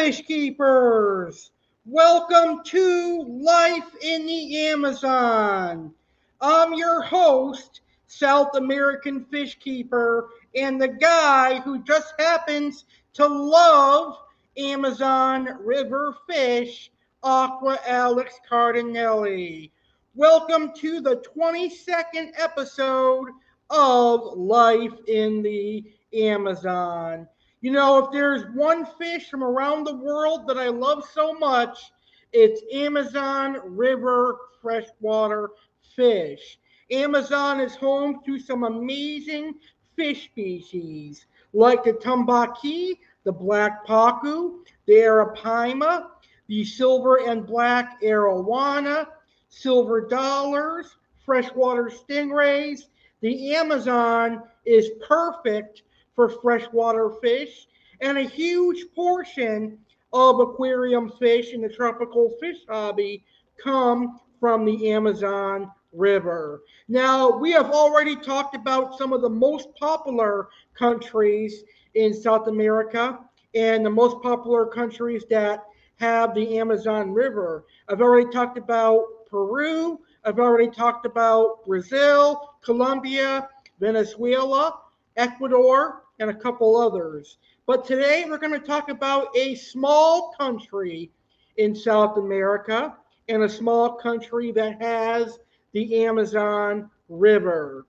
fish keepers. Welcome to Life in the Amazon. I'm your host, South American fish keeper, and the guy who just happens to love Amazon River fish, Aqua Alex Cardinale. Welcome to the 22nd episode of Life in the Amazon. You know, if there's one fish from around the world that I love so much, it's Amazon River freshwater fish. Amazon is home to some amazing fish species like the tambaqui, the black pacu, the arapaima, the silver and black arowana, silver dollars, freshwater stingrays. The Amazon is perfect for freshwater fish, and a huge portion of aquarium fish in the tropical fish hobby come from the Amazon River. Now, we have already talked about some of the most popular countries in South America and the most popular countries that have the Amazon River. I've already talked about Peru, I've already talked about Brazil, Colombia, Venezuela, Ecuador, and a couple others. But today we're going to talk about a small country in South America and a small country that has the Amazon River.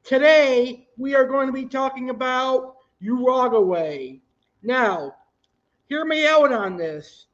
Today we are going to be talking about Uruguay. Now, hear me out on this.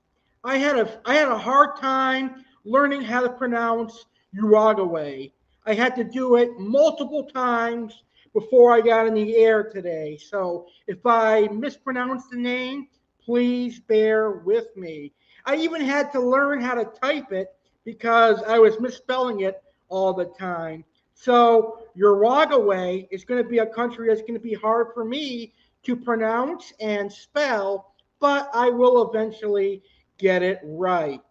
I had a hard time learning how to pronounce Uruguay. I had to do it multiple times before I got in the air today. So if I mispronounce the name, please bear with me. I even had to learn how to type it because I was misspelling it all the time. So Uruguay is going to be a country that's going to be hard for me to pronounce and spell, but I will eventually get it right.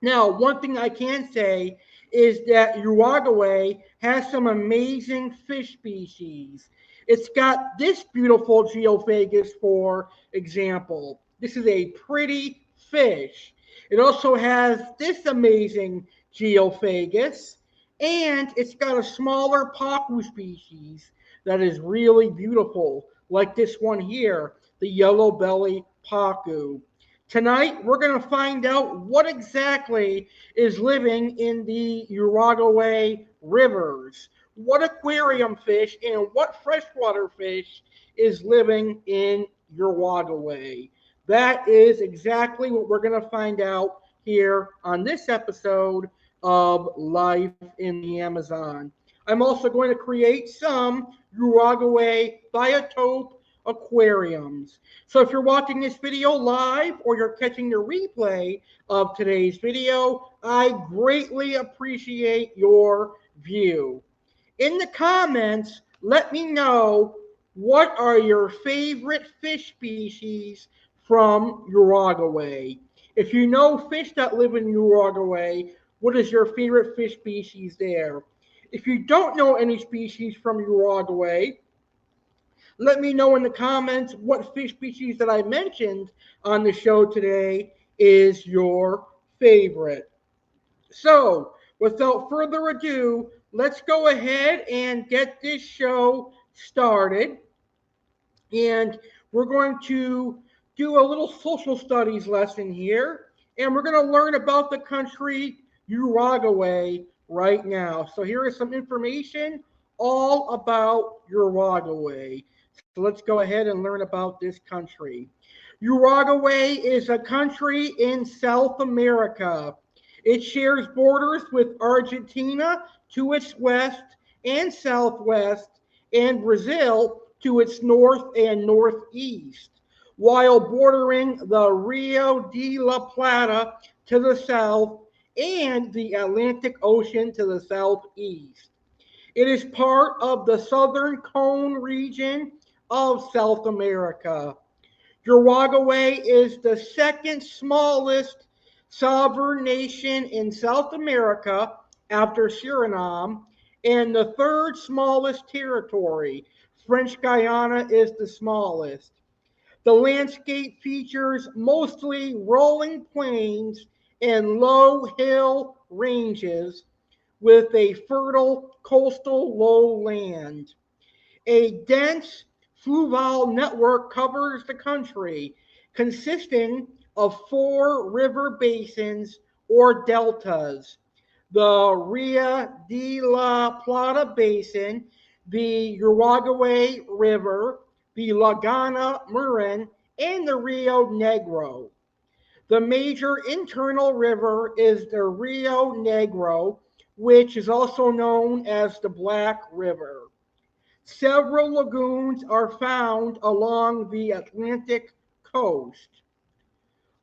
Now, one thing I can say is that Uruguay has some amazing fish species. It's got this beautiful geophagus, for example. This is a pretty fish. It also has this amazing geophagus, and it's got a smaller pacu species that is really beautiful, like this one here, the yellow belly pacu. Tonight, we're going to find out what exactly is living in the Uruguay rivers, what aquarium fish and what freshwater fish is living in Uruguay. That is exactly what we're going to find out here on this episode of Life in the Amazon. I'm also going to create some Uruguay Biotope aquariums. So if you're watching this video live or you're catching the replay of today's video, I greatly appreciate your view. In the comments, let me know what are your favorite fish species from Uruguay. If you know fish that live in Uruguay, what is your favorite fish species there? If you don't know any species from Uruguay, let me know in the comments what fish species that I mentioned on the show today is your favorite. So, without further ado, let's go ahead and get this show started. And we're going to do a little social studies lesson here. And we're going to learn about the country Uruguay right now. So, here is some information all about Uruguay. So let's go ahead and learn about this country. Uruguay is a country in South America. It shares borders with Argentina to its west and southwest, and Brazil to its north and northeast, while bordering the Rio de la Plata to the south and the Atlantic Ocean to the southeast. It is part of the Southern Cone region of South America. Uruguay is the second smallest sovereign nation in South America after Suriname, and the third smallest territory. French Guiana is the smallest. The landscape features mostly rolling plains and low hill ranges with a fertile coastal lowland. A dense fluvial network covers the country, consisting of four river basins or deltas: the Rio de la Plata Basin, the Uruguay River, the Laguna Marin, and the Rio Negro. The major internal river is the Rio Negro, which is also known as the Black River. Several lagoons are found along the Atlantic coast.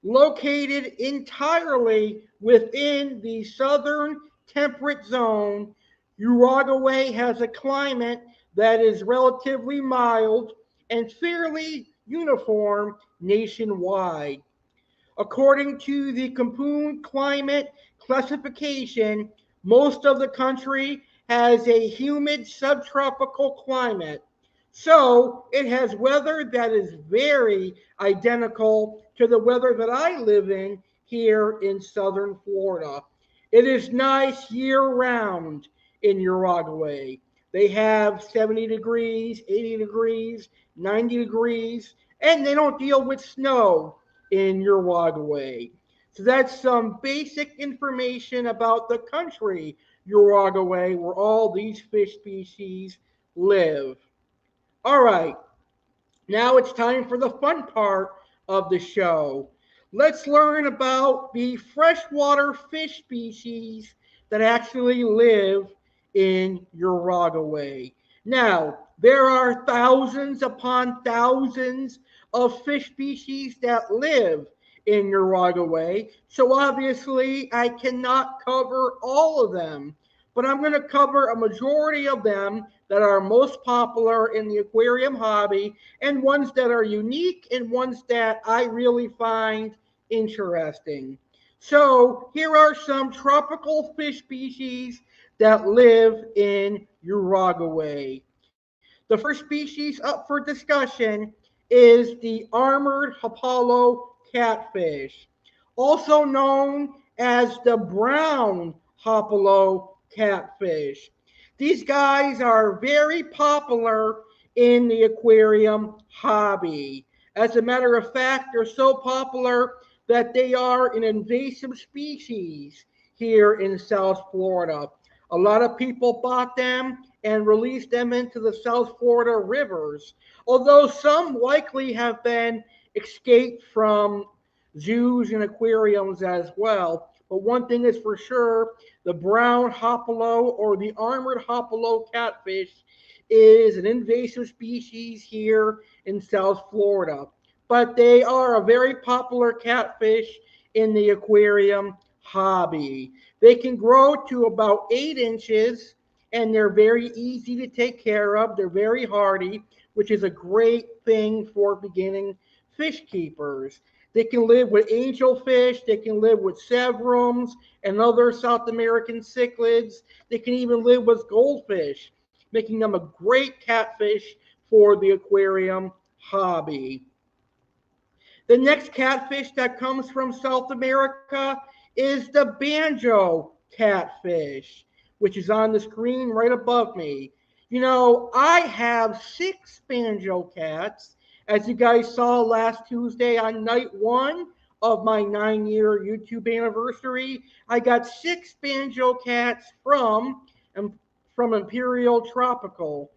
Located entirely within the southern temperate zone, Uruguay has a climate that is relatively mild and fairly uniform nationwide. According to the Cancun climate classification, most of the country has a humid subtropical climate. So it has weather that is very identical to the weather that I live in here in southern Florida. It is nice year round in Uruguay. They have 70 degrees, 80 degrees, 90 degrees, and they don't deal with snow in Uruguay. So that's some basic information about the country, Uruguay, where all these fish species live. All right, now it's time for the fun part of the show. Let's learn about the freshwater fish species that actually live in Uruguay. Now, there are thousands upon thousands of fish species that live in Uruguay, so obviously I cannot cover all of them, but I'm going to cover a majority of them that are most popular in the aquarium hobby, and ones that are unique and ones that I really find interesting. So, here are some tropical fish species that live in Uruguay. The first species up for discussion is the armored hapalo catfish, also known as the brown hapalo catfish. These guys are very popular in the aquarium hobby. As a matter of fact, they're so popular that they are an invasive species here in South Florida. A lot of people bought them and released them into the South Florida rivers, although some likely have been escaped from zoos and aquariums as well. But one thing is for sure, the brown hopalo or the armored hopalo catfish is an invasive species here in South Florida. But they are a very popular catfish in the aquarium hobby. They can grow to about 8 inches and they're very easy to take care of. They're very hardy, which is a great thing for beginning fish keepers. They can live with angelfish, they can live with severums and other South American cichlids. They can even live with goldfish, making them a great catfish for the aquarium hobby. The next catfish that comes from South America is the banjo catfish, which is on the screen right above me. You know, I have 6 banjo cats. As you guys saw last Tuesday on night one of my 9-year YouTube anniversary, I got 6 banjo cats from Imperial Tropical.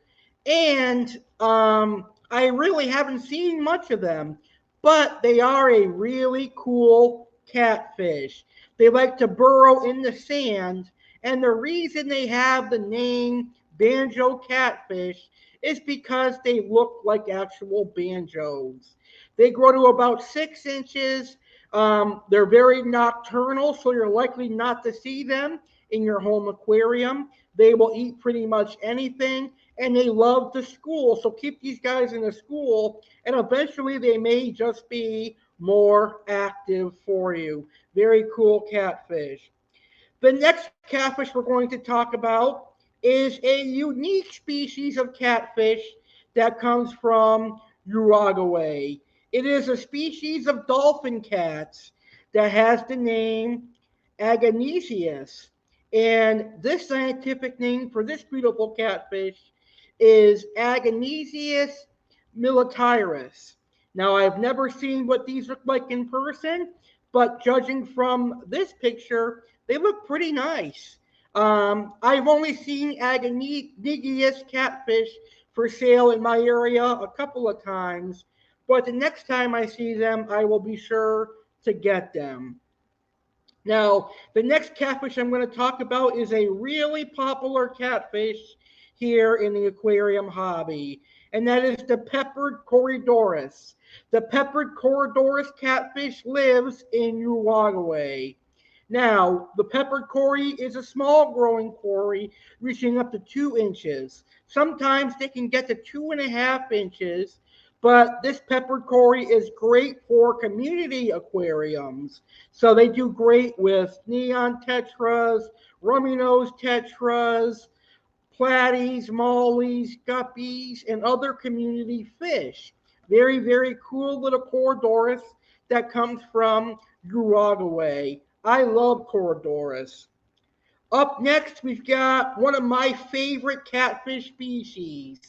And I really haven't seen much of them, but they are a really cool catfish. They like to burrow in the sand, and the reason they have the name banjo catfish is because they look like actual banjos. They grow to about 6 inches. They're very nocturnal, so you're likely not to see them in your home aquarium. They will eat pretty much anything, and they love to school. So keep these guys in the school, and eventually they may just be more active for you. Very cool catfish. The next catfish we're going to talk about is a unique species of catfish that comes from Uruguay. It is a species of dolphin cats that has the name Aganesius. And this scientific name for this beautiful catfish is Aganesius militaris. Now, I've never seen what these look like in person, but judging from this picture, they look pretty nice. I've only seen Aganesius catfish for sale in my area a couple of times, but the next time I see them, I will be sure to get them. Now, the next catfish I'm going to talk about is a really popular catfish here in the aquarium hobby, and that is the peppered Corydoras. The peppered Corydoras catfish lives in Uruguay. Now, the peppered cory is a small growing cory reaching up to 2 inches. Sometimes they can get to 2.5 inches, but this peppered cory is great for community aquariums. So they do great with neon tetras, rummy nose tetras, platies, mollies, guppies, and other community fish. Very, very cool little Corydoras that comes from Uruguay. I love Corydoras. Up next, we've got one of my favorite catfish species.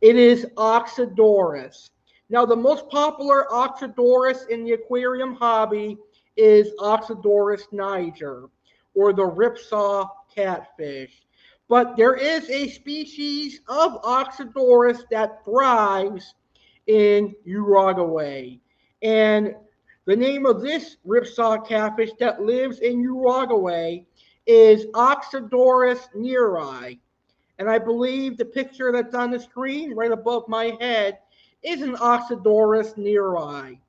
It is Oxydorus. Now, the most popular Oxydorus in the aquarium hobby is Oxydorus niger, or the ripsaw catfish. But there is a species of Oxydorus that thrives in Uruguay. And the name of this ripsaw catfish that lives in Uruguay is Oxydorus neri. And I believe the picture that's on the screen right above my head is an Oxydorus neri.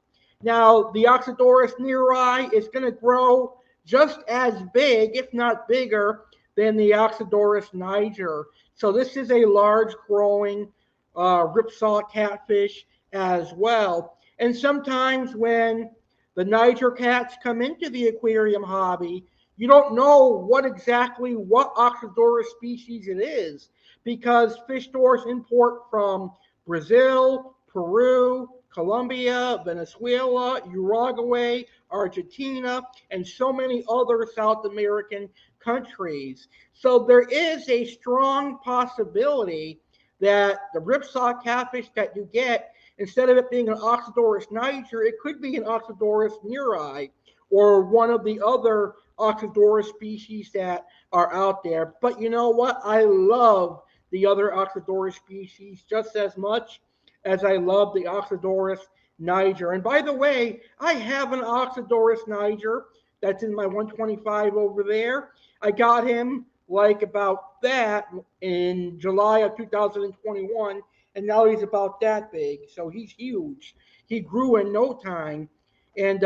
Now, the Oxydorus neri is going to grow just as big, if not bigger, than the Oxydorus niger. So this is a large growing ripsaw catfish as well. And sometimes when the niger cats come into the aquarium hobby, you don't know what Oxydorus species it is because fish stores import from Brazil, Peru, Colombia, Venezuela, Uruguay, Argentina, and so many other South American countries. So there is a strong possibility that the ripsaw catfish that you get, instead of it being an Oxydorus niger, it could be an Oxydorus neri or one of the other Oxydorus species that are out there. But you know what? I love the other Oxydorus species just as much as I love the Oxydorus niger. And by the way, I have an Oxydorus niger that's in my 125 over there. I got him like about that in July of 2021, and now he's about that big. So he's huge. He grew in no time, and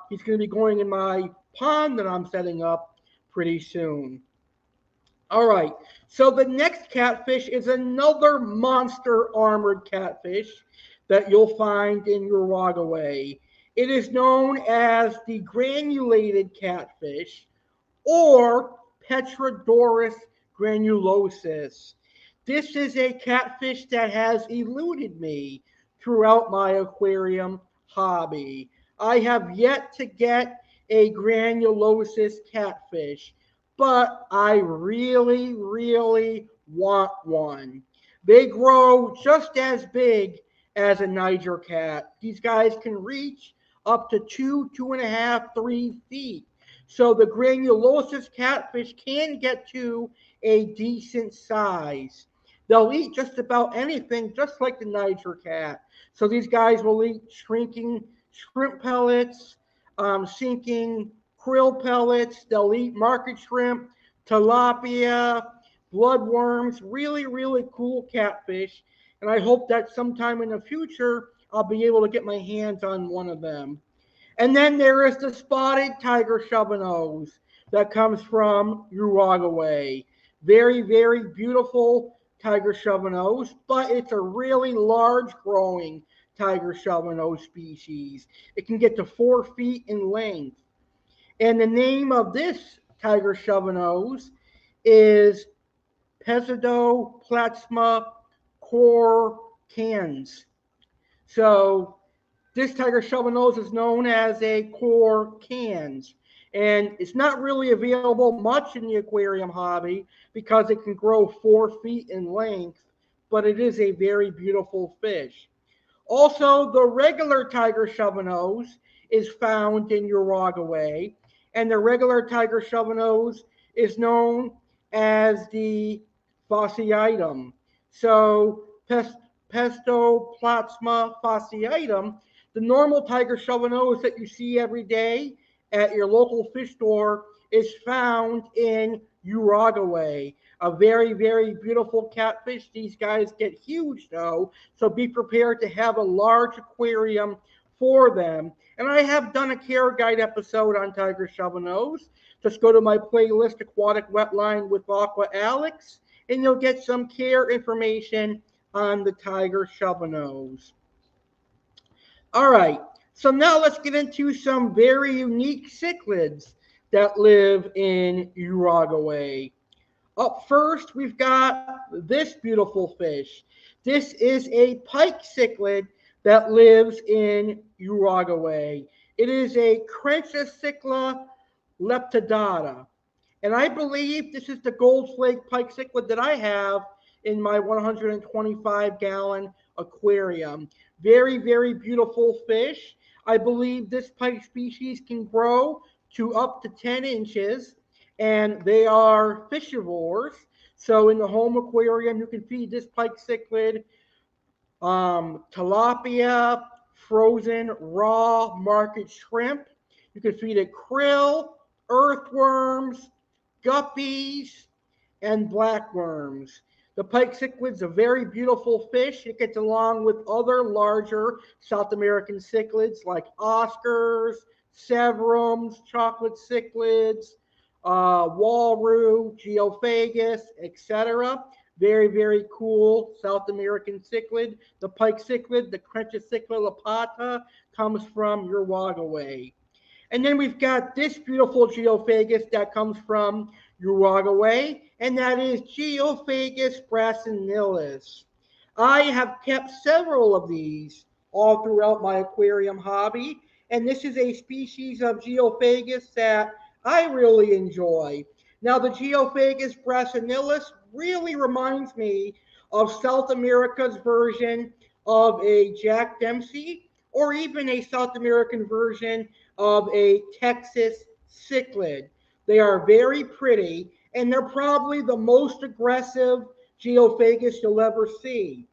he's going to be going in my pond that I'm setting up pretty soon. All right, so the next catfish is another monster armored catfish that you'll find in Uruguay. It is known as the granulated catfish or Petrodorus granulosus. This is a catfish that has eluded me throughout my aquarium hobby. I have yet to get a granulosus catfish, but I really, really want one. They grow just as big as a Niger cat. These guys can reach up to 2.5, 3 feet. So the granulosus catfish can get to a decent size. They'll eat just about anything, just like the Niger cat. So these guys will eat shrinking shrimp pellets, sinking krill pellets. They'll eat market shrimp, tilapia, bloodworms. Really, really cool catfish. And I hope that sometime in the future I'll be able to get my hands on one of them. And then there is the spotted tiger shovelnose that comes from Uruguay. Very, very beautiful tiger shovelnose, but it's a really large growing tiger shovelnose species. It can get to 4 feet in length. And the name of this tiger shovelnose is Pseudoplasma corcans. So This tiger shovel nose is known as a core cans, and it's not really available much in the aquarium hobby because it can grow 4 feet in length, but it is a very beautiful fish. Also, the regular tiger shovel nose is found in Uruguay, and the regular tiger shovel nose is known as the fasciitum. So, Pestoplasma fasciitum, the normal tiger shovel nose that you see every day at your local fish store, is found in Uruguay. A very, very beautiful catfish. These guys get huge though, so be prepared to have a large aquarium for them. And I have done a care guide episode on tiger shovel nose. Just go to my playlist, Aquatic Wetline with Aqua Alex, and you'll get some care information on the tiger shovel nose. All right, so now let's get into some very unique cichlids that live in Uruguay. Up first, we've got this beautiful fish. This is a pike cichlid that lives in Uruguay. It is a Crenchicicla leptodata. And I believe this is the gold flake pike cichlid that I have in my 125-gallon aquarium. Very, very beautiful fish. I believe this pike species can grow to up to 10 inches, and they are fishivores. So in the home aquarium, you can feed this pike cichlid tilapia, frozen, raw market shrimp. You can feed it krill, earthworms, guppies, and blackworms. The pike cichlid's a very beautiful fish. It gets along with other larger South American cichlids like Oscars, Severums, chocolate cichlids, Walrus, Geophagus, etc. Very, very cool South American cichlid. The pike cichlid, the Crenchicicla lapata, comes from Uruguay. And then we've got this beautiful geophagus that comes from Uruguay, and that is Geophagus brassinilis. I have kept several of these all throughout my aquarium hobby, and this is a species of geophagus that I really enjoy. Now, the Geophagus brassinilis really reminds me of South America's version of a Jack Dempsey, or even a South American version of a Texas cichlid. They are very pretty, and they're probably the most aggressive geophagus you'll ever see.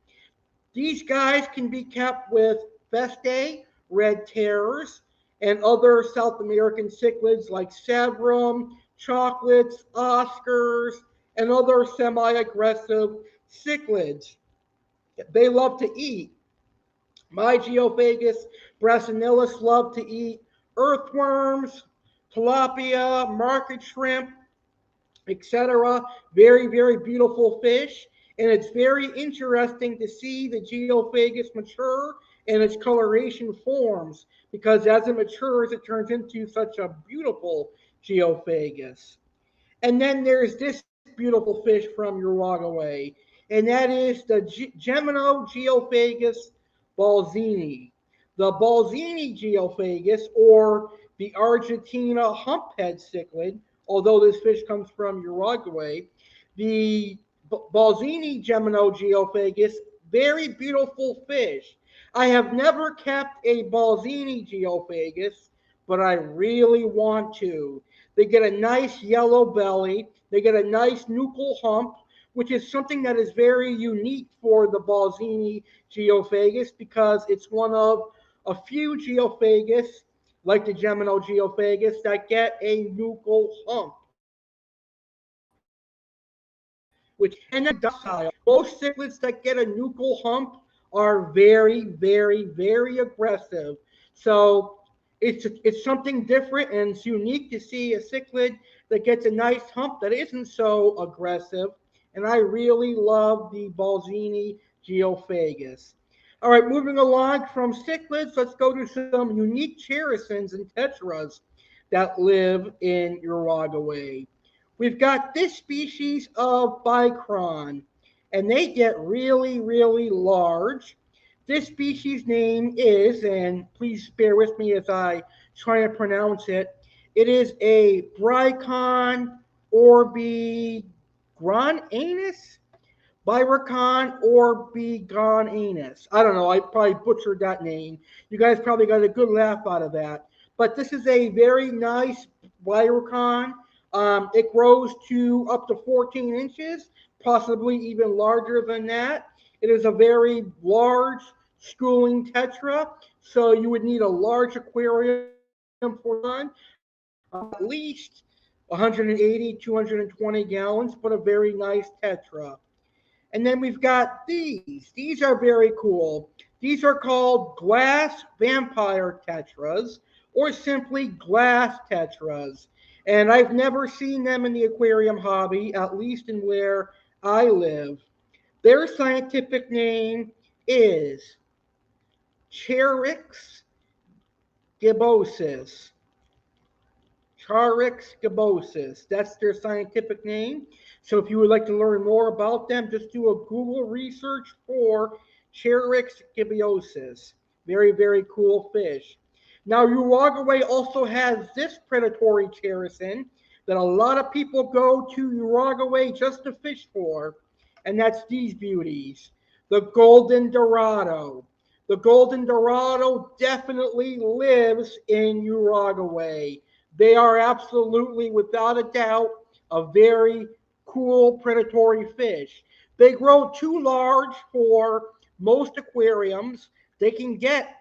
These guys can be kept with Feste, red terrors, and other South American cichlids like Severum, chocolates, Oscars, and other semi-aggressive cichlids. They love to eat. My Geophagus brassinilis love to eat earthworms, tilapia, market shrimp, etc. Very, very beautiful fish. And it's very interesting to see the geophagus mature and its coloration forms because as it matures, it turns into such a beautiful geophagus. And then there's this beautiful fish from Uruguay, and that is the Gemino geophagus balzini. The balzini geophagus, or the Argentina humphead cichlid, although this fish comes from Uruguay, the balzini Gemino geophagus, very beautiful fish. I have never kept a balzini geophagus, but I really want to. They get a nice yellow belly. They get a nice nuchal hump, which is something that is very unique for the Balzini geophagus because it's one of a few geophagus, like the Gemino geophagus, that get a nuchal hump, which and they're very docile. Most cichlids that get a nuchal hump are very, very, very aggressive. So it's something different and it's unique to see a cichlid that gets a nice hump that isn't so aggressive. And I really love the Balzini geophagus. All right, moving along from cichlids, let's go to some unique cherisons and tetras that live in Uruguay. We've got this species of bicron, and they get really, really large. This species name is, and please bear with me as I try to pronounce it, it is a Brycon orbigrananus? Byricon orbigrananus. I don't know. I probably butchered that name. You guys probably got a good laugh out of that. But this is a very nice Byricon. It grows to up to 14 inches, possibly even larger than that. It is a very large schooling tetra, so you would need a large aquarium for one, at least 180, 220 gallons, but a very nice tetra. And then we've got these. These are very cool. These are called glass vampire tetras or simply glass tetras. And I've never seen them in the aquarium hobby, at least in where I live. Their scientific name is Cherix gibbosus. Charix gibbosus. That's their scientific name. So if you would like to learn more about them, just do a Google research for Charix gibbosus. Very, very cool fish. Now, Uruguay also has this predatory charasin that a lot of people go to Uruguay just to fish for, and that's these beauties. The golden dorado. The golden dorado definitely lives in Uruguay. They are absolutely, without a doubt, a very cool predatory fish. They grow too large for most aquariums. They can get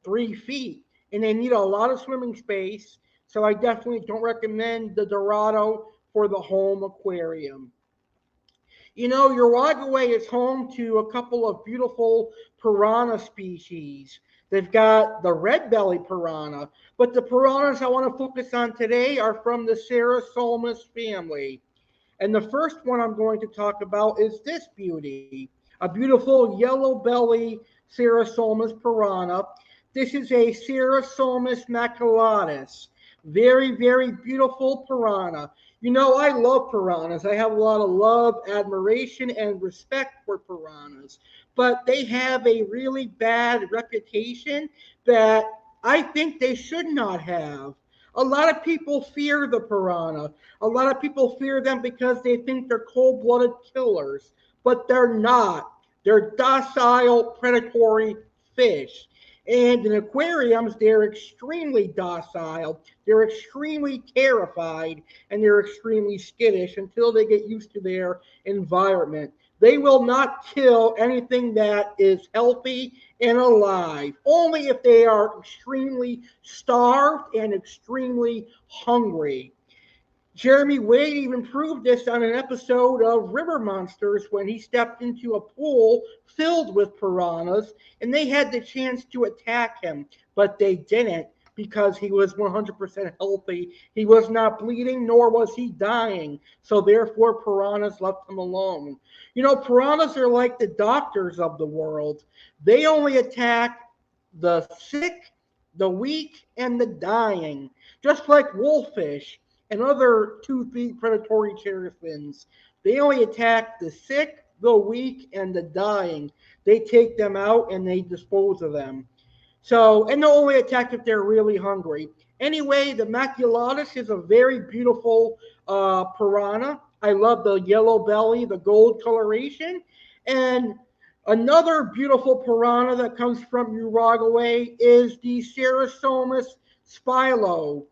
3 feet and they need a lot of swimming space. So I definitely don't recommend the Dorado for the home aquarium. You know, Uruguay is home to a couple of beautiful piranha species. They've got the red belly piranha, but the piranhas I want to focus on today are from the Cerasomus family. And the first one I'm going to talk about is this beauty, a beautiful yellow belly Cerasomus piranha. This is a Cerasomus maculatus. Very, very beautiful piranha. You know, I love piranhas. I have a lot of love, admiration, and respect for piranhas. But they have a really bad reputation that I think they should not have. A lot of people fear the piranha. A lot of people fear them because they think they're cold blooded killers, but they're not. They're docile, predatory fish. And in aquariums, they're extremely docile, they're extremely terrified, and they're extremely skittish until they get used to their environment. They will not kill anything that is healthy and alive, only if they are extremely starved and extremely hungry. Jeremy Wade even proved this on an episode of River Monsters when he stepped into a pool filled with piranhas and they had the chance to attack him, but they didn't because he was 100% healthy. He was not bleeding, nor was he dying. So therefore, piranhas left him alone. You know, piranhas are like the doctors of the world. They only attack the sick, the weak, and the dying, just like wolffish and other toothy predatory cherifins. They only attack the sick, the weak, and the dying. They take them out and they dispose of them. So, and they'll only attack if they're really hungry. Anyway, the maculatus is a very beautiful piranha. I love the yellow belly, the gold coloration. And another beautiful piranha that comes from Uruguay is the Cerasomus spilo.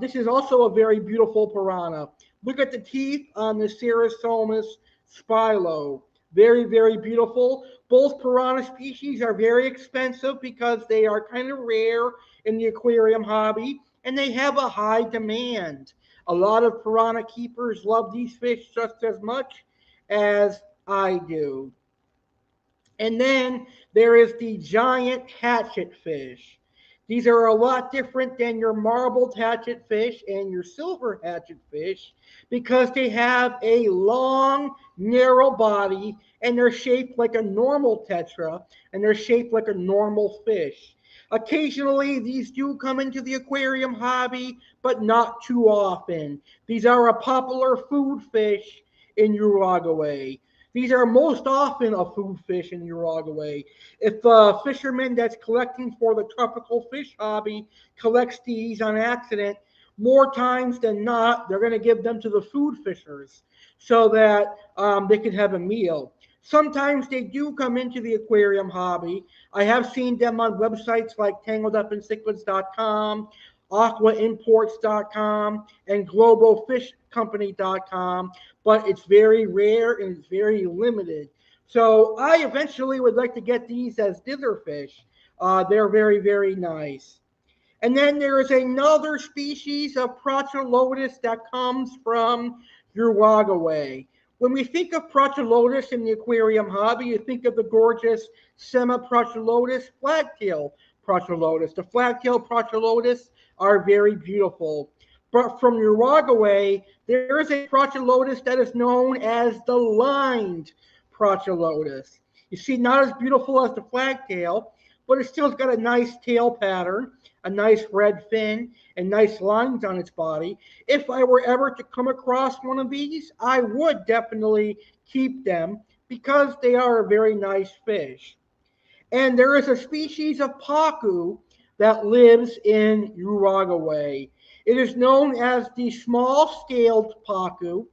This is also a very beautiful piranha. Look at the teeth on the Cerasomus spilo. Very, very beautiful. Both piranha species are very expensive because they are kind of rare in the aquarium hobby and they have a high demand. A lot of piranha keepers love these fish just as much as I do. And then there is the giant hatchet fish. These are a lot different than your marbled hatchet fish and your silver hatchet fish because they have a long, narrow body and they're shaped like a normal tetra and they're shaped like a normal fish. Occasionally, these do come into the aquarium hobby, but not too often. These are a popular food fish in Uruguay. These are most often a food fish in Uruguay. If a fisherman that's collecting for the tropical fish hobby collects these on accident, more times than not, they're going to give them to the food fishers so that they can have a meal. Sometimes they do come into the aquarium hobby. I have seen them on websites like tangledupincichlids.com, aquaimports.com, and globalfishcompany.com, but it's very rare and it's very limited. So I eventually would like to get these as ditherfish. They're very, very nice. And then there is another species of Protelotus that comes from Uruguay. When we think of Protelotus in the aquarium hobby, you think of the gorgeous Semi-Protelotus, flagtail Protelotus. The flagtail Protelotus are very beautiful. But from Uruguay, there is a Protelotus that is known as the lined Protelotus. You see, not as beautiful as the flagtail, but it still's got a nice tail pattern, a nice red fin, and nice lines on its body. If I were ever to come across one of these, I would definitely keep them because they are a very nice fish. And there is a species of pacu that lives in Uruguay. It is known as the small-scaled pacu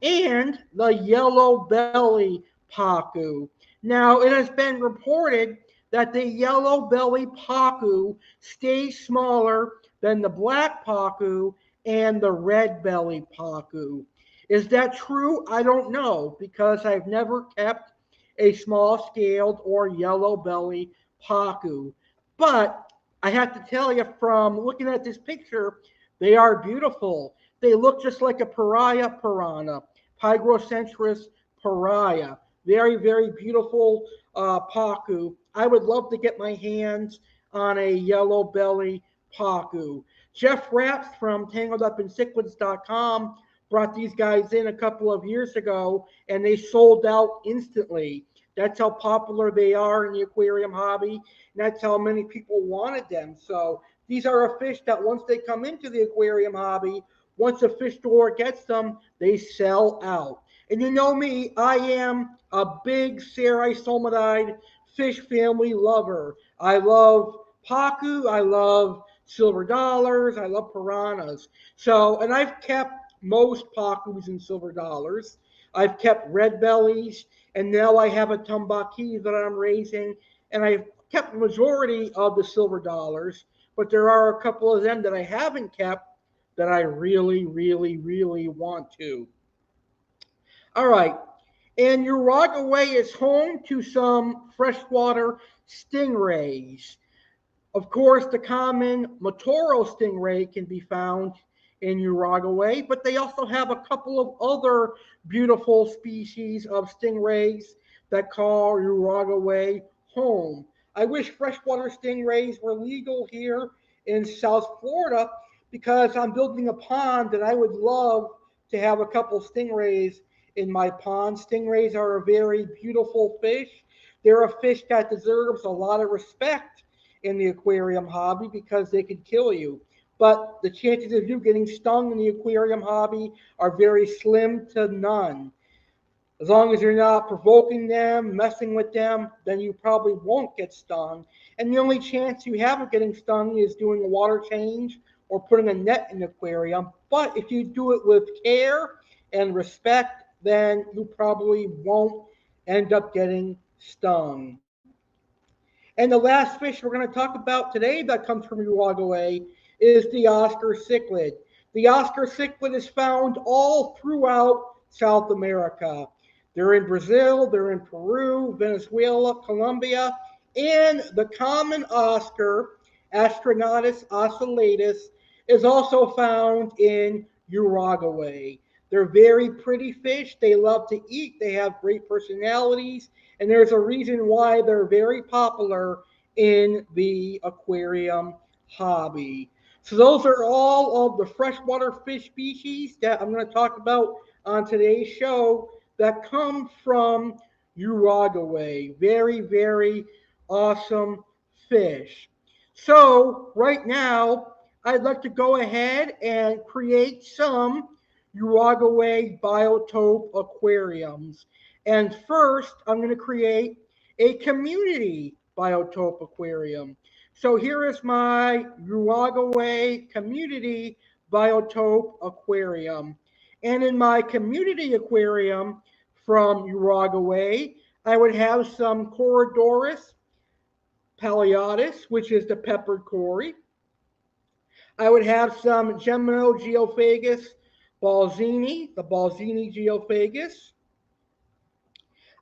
and the yellow belly pacu. Now, it has been reported that the yellow belly pacu stays smaller than the black pacu and the red belly pacu. Is that true? I don't know because I've never kept a small scaled or yellow belly pacu. But I have to tell you, from looking at this picture, they are beautiful. They look just like a pariah piranha, Pygrocentris pariah. Very, very beautiful pacu. I would love to get my hands on a yellow belly pacu. Jeff Raps from tangledupincichlids.com brought these guys in a couple of years ago and they sold out instantly. That's how popular they are in the aquarium hobby. And that's how many people wanted them. So these are a fish that once they come into the aquarium hobby, once a fish store gets them, they sell out. And you know me, I am a big Cerisomidide fish family lover. I love pacu, I love silver dollars, I love piranhas. So, and I've kept most pacus and silver dollars. I've kept red bellies, and now I have a tambaqui that I'm raising, and I've kept the majority of the silver dollars, but there are a couple of them that I haven't kept that I really, really, really want to. All right. And Uruguay is home to some freshwater stingrays. Of course, the common Matoro stingray can be found in Uruguay, but they also have a couple of other beautiful species of stingrays that call Uruguay home. I wish freshwater stingrays were legal here in South Florida because I'm building a pond and I would love to have a couple stingrays in my pond. Stingrays are a very beautiful fish. They're a fish that deserves a lot of respect in the aquarium hobby because they could kill you. But the chances of you getting stung in the aquarium hobby are very slim to none. As long as you're not provoking them, messing with them, then you probably won't get stung. And the only chance you have of getting stung is doing a water change or putting a net in the aquarium. But if you do it with care and respect, then you probably won't end up getting stung. And the last fish we're going to talk about today that comes from Uruguay is the Oscar cichlid. The Oscar cichlid is found all throughout South America. They're in Brazil, they're in Peru, Venezuela, Colombia, and the common Oscar, Astronatus ocellatus, is also found in Uruguay. They're very pretty fish. They love to eat. They have great personalities. And there's a reason why they're very popular in the aquarium hobby. So those are all of the freshwater fish species that I'm going to talk about on today's show that come from Uruguay. Very, very awesome fish. So right now, I'd like to go ahead and create some Uruguay Biotope Aquariums. And first, I'm going to create a community biotope aquarium. So here is my Uruguay community biotope aquarium. And in my community aquarium from Uruguay, I would have some Corydoras palliatus, which is the peppered cory. I would have some Geminogeophagus balzini, the balzini geophagus.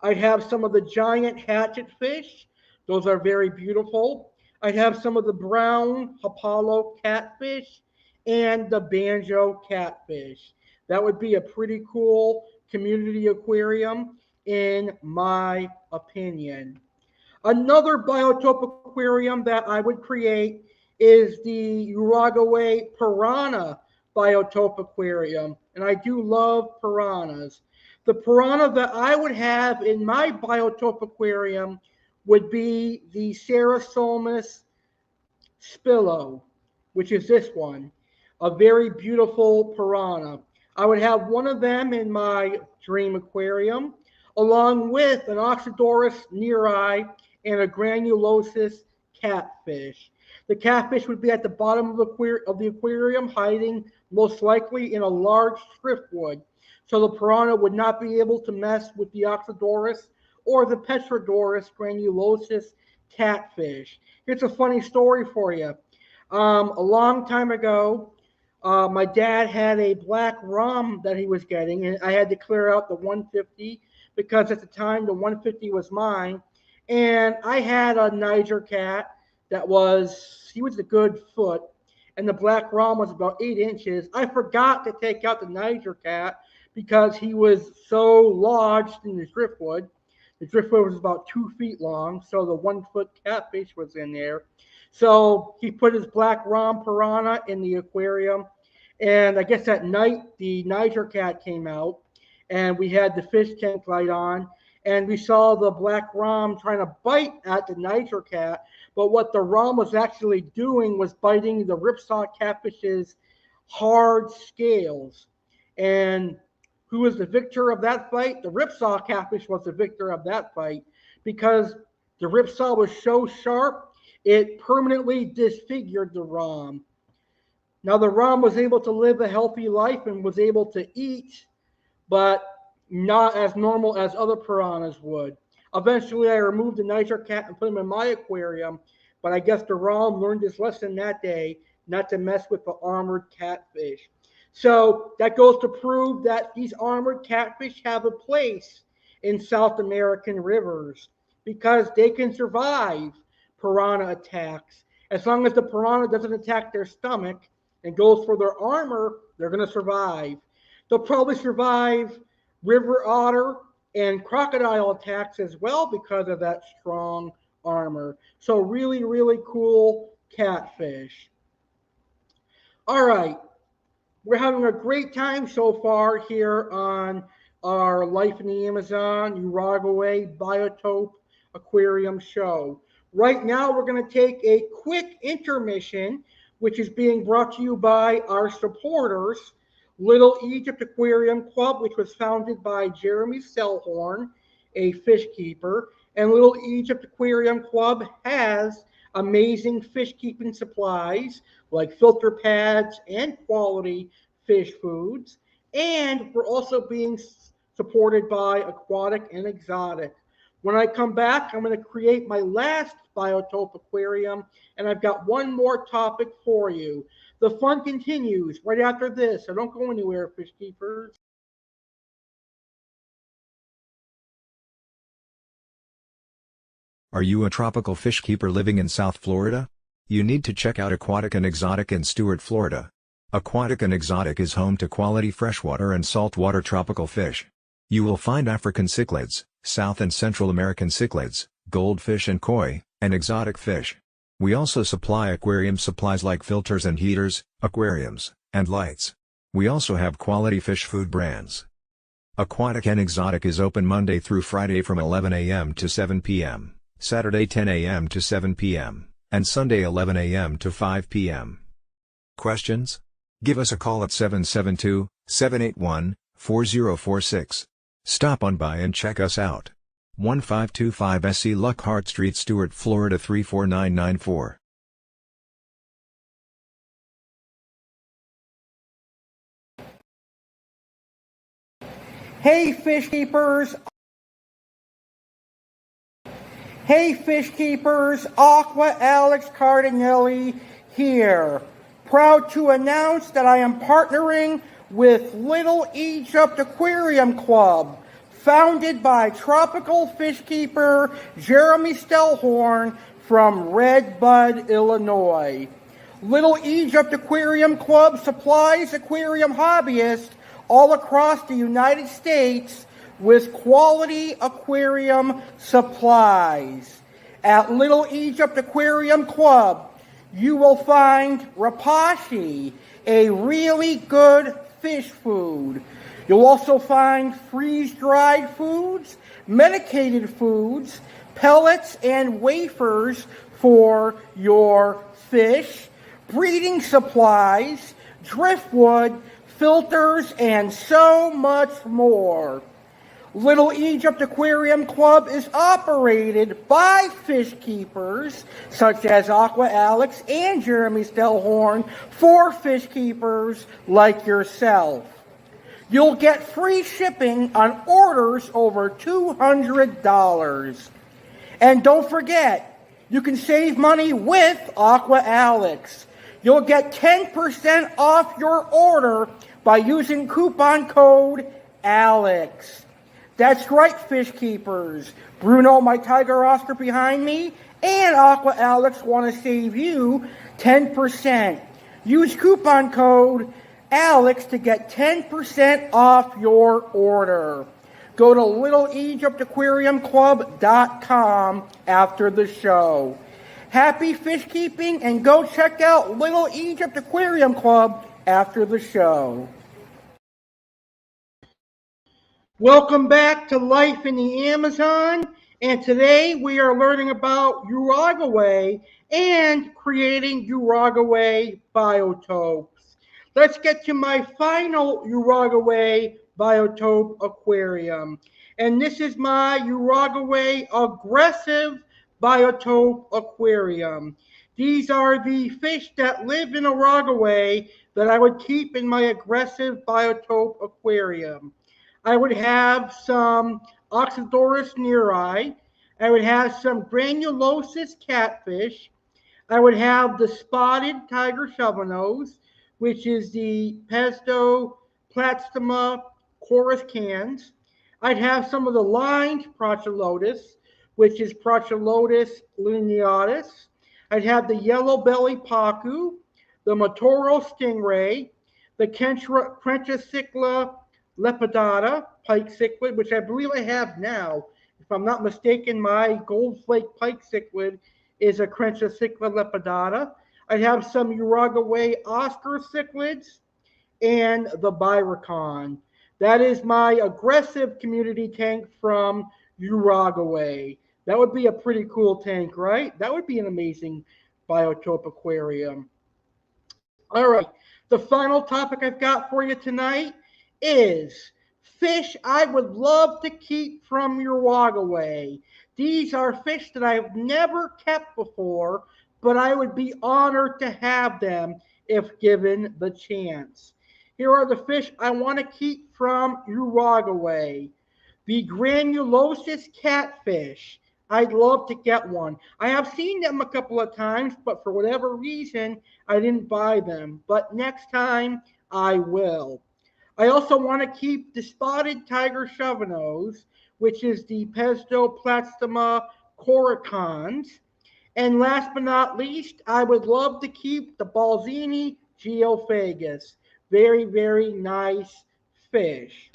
I'd have some of the giant hatchet fish. Those are very beautiful. I'd have some of the brown Apollo catfish and the banjo catfish. That would be a pretty cool community aquarium, in my opinion. Another biotope aquarium that I would create is the Uruguay Piranha Biotope Aquarium. And I do love piranhas. The piranha that I would have in my biotope aquarium would be the Cerasomus spillo, which is this one, a very beautiful piranha. I would have one of them in my dream aquarium, along with an Oxydorus neri and a granulosus catfish. The catfish would be at the bottom of the aquarium, hiding most likely in a large driftwood. So the piranha would not be able to mess with the Oxydorus or the Petrodorus granulosus catfish. Here's a funny story for you. A long time ago, my dad had a black rum that he was getting, and I had to clear out the 150 because at the time the 150 was mine. And I had a Niger cat that he was a good foot, and the black rum was about 8 inches. I forgot to take out the Niger cat because he was so lodged in the driftwood. The driftwood was about 2 feet long, so the 1 foot catfish was in there. So he put his black rum piranha in the aquarium, and I guess that night the Niger cat came out, and we had the fish tank light on, and we saw the black rum trying to bite at the Niger cat, but what the rum was actually doing was biting the ripsaw catfish's hard scales. And who was the victor of that fight? The ripsaw catfish was the victor of that fight because the ripsaw was so sharp, it permanently disfigured the rum. Now, the rum was able to live a healthy life and was able to eat, but not as normal as other piranhas would. Eventually, I removed the Niger cat and put him in my aquarium, but I guess the rum learned his lesson that day, not to mess with the armored catfish. So that goes to prove that these armored catfish have a place in South American rivers because they can survive piranha attacks. As long as the piranha doesn't attack their stomach and goes for their armor, they're going to survive. They'll probably survive river otter and crocodile attacks as well because of that strong armor. So really, really cool catfish. All right. We're having a great time so far here on our Life in the Amazon Uruguay Biotope Aquarium show. Right now, we're going to take a quick intermission, which is being brought to you by our supporters, Little Egypt Aquarium Club, which was founded by Jeremy Selhorn, a fish keeper. And Little Egypt Aquarium Club has amazing fish keeping supplies like filter pads and quality fish foods. And we're also being supported by Aquatic and Exotic. When I come back, I'm going to create my last biotope aquarium, and I've got one more topic for you. The fun continues right after this, so don't go anywhere, fish keepers. Are you a tropical fish keeper living in South Florida? You need to check out Aquatic and Exotic in Stuart, Florida. Aquatic and Exotic is home to quality freshwater and saltwater tropical fish. You will find African cichlids, South and Central American cichlids, goldfish and koi, and exotic fish. We also supply aquarium supplies like filters and heaters, aquariums, and lights. We also have quality fish food brands. Aquatic and Exotic is open Monday through Friday from 11 a.m. to 7 p.m., Saturday 10 a.m. to 7 p.m., and Sunday 11 a.m. to 5 p.m. Questions? Give us a call at 781-4046. Stop on by and check us out. 1525 A.C.E. Lockhart Street, Stuart, Florida 34994. Hey fish keepers! Hey fish keepers! Aqua Alex Cardinale here. Proud to announce that I am partnering with Little Egypt Aquarium Club, founded by tropical fish keeper Jeremy Stellhorn from Red Bud, Illinois. Little Egypt Aquarium Club supplies aquarium hobbyists all across the United States with quality aquarium supplies. At Little Egypt Aquarium Club, you will find rapashi, a really good fish food. You'll also find freeze-dried foods, medicated foods, pellets and wafers for your fish, breeding supplies, driftwood, filters, and so much more. Little Egypt Aquarium Club is operated by fish keepers such as Aqua Alex and Jeremy Stellhorn for fish keepers like yourself. You'll get free shipping on orders over $200. And don't forget, you can save money with Aqua Alex. You'll get 10% off your order by using coupon code ALEX. That's right, fish keepers. Bruno, my tiger Oscar behind me, and Aqua Alex want to save you 10%. Use coupon code ALEX to get 10% off your order. Go to littleegyptaquariumclub.com after the show. Happy fish keeping, and go check out Little Egypt Aquarium Club after the show. Welcome back to Life in the Amazon, and today we are learning about Uruguay and creating Uruguay biotopes. Let's get to my final Uruguay biotope aquarium, and this is my Uruguay aggressive biotope aquarium. These are the fish that live in Uruguay that I would keep in my aggressive biotope aquarium. I would have some Oxydorus neri. I would have some granulosus catfish. I would have the spotted tiger shovelnose, which is the Pestoplasma coruscans. I'd have some of the lined Procholotus, which is Procholotus lineatus. I'd have the yellow belly pacu, the Matoro stingray, the Crenchicicla lepidata pike cichlid, which I believe I have now. If I'm not mistaken, my gold flake pike cichlid is a Crenchicicla lepidata. I have some Uruguay Oscar cichlids and the Byracon. That is my aggressive community tank from Uruguay. That would be a pretty cool tank, right? That would be an amazing biotope aquarium. All right, the final topic I've got for you tonight is fish I would love to keep from Uruguay. These are fish that I've never kept before, but I would be honored to have them if given the chance. Here are the fish I want to keep from Uruguay. The granulosus catfish. I'd love to get one. I have seen them a couple of times, but for whatever reason, I didn't buy them. But next time, I will. I also want to keep the spotted tiger shovelnose, which is the Pestoplasma coruscans. And last but not least, I would love to keep the Balzini geophagus. Very, very nice fish.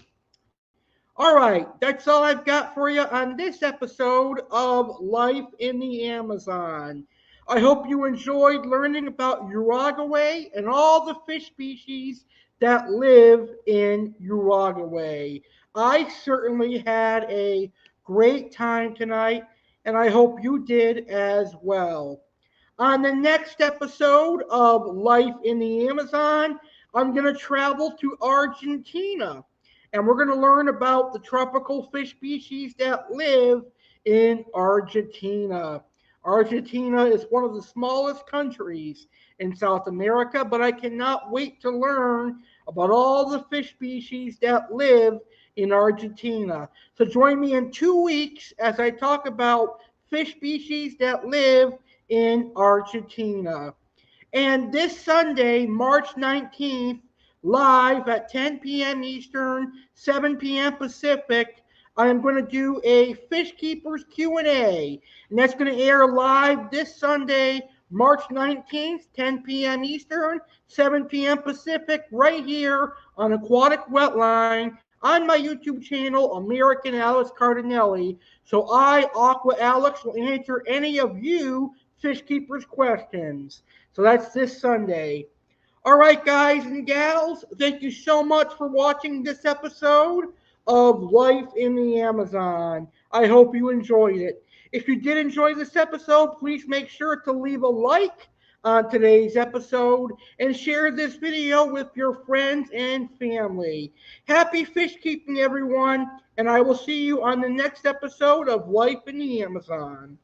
All right, that's all I've got for you on this episode of Life in the Amazon. I hope you enjoyed learning about Uruguay and all the fish species that live in Uruguay. I certainly had a great time tonight, and I hope you did as well. On the next episode of Life in the Amazon, I'm going to travel to Argentina and we're going to learn about the tropical fish species that live in Argentina. Argentina is one of the smallest countries in South America, but I cannot wait to learn about all the fish species that live in Argentina. So join me in 2 weeks as I talk about fish species that live in Argentina. And this Sunday, March 19th, live at 10 p.m. Eastern, 7 p.m. Pacific, I am going to do a Fish Keepers Q&A. And that's going to air live this Sunday, March 19th, 10 p.m. Eastern, 7 p.m. Pacific, right here on Aquatic Wetline on my YouTube channel, American Alex Cardinale. So I, Aqua Alex, will answer any of you Fish Keepers questions. So that's this Sunday. All right, guys and gals, thank you so much for watching this episode of Life in the Amazon. I hope you enjoyed it. If you did enjoy this episode, please make sure to leave a like on today's episode and share this video with your friends and family. Happy fish keeping, everyone, and I will see you on the next episode of Life in the Amazon.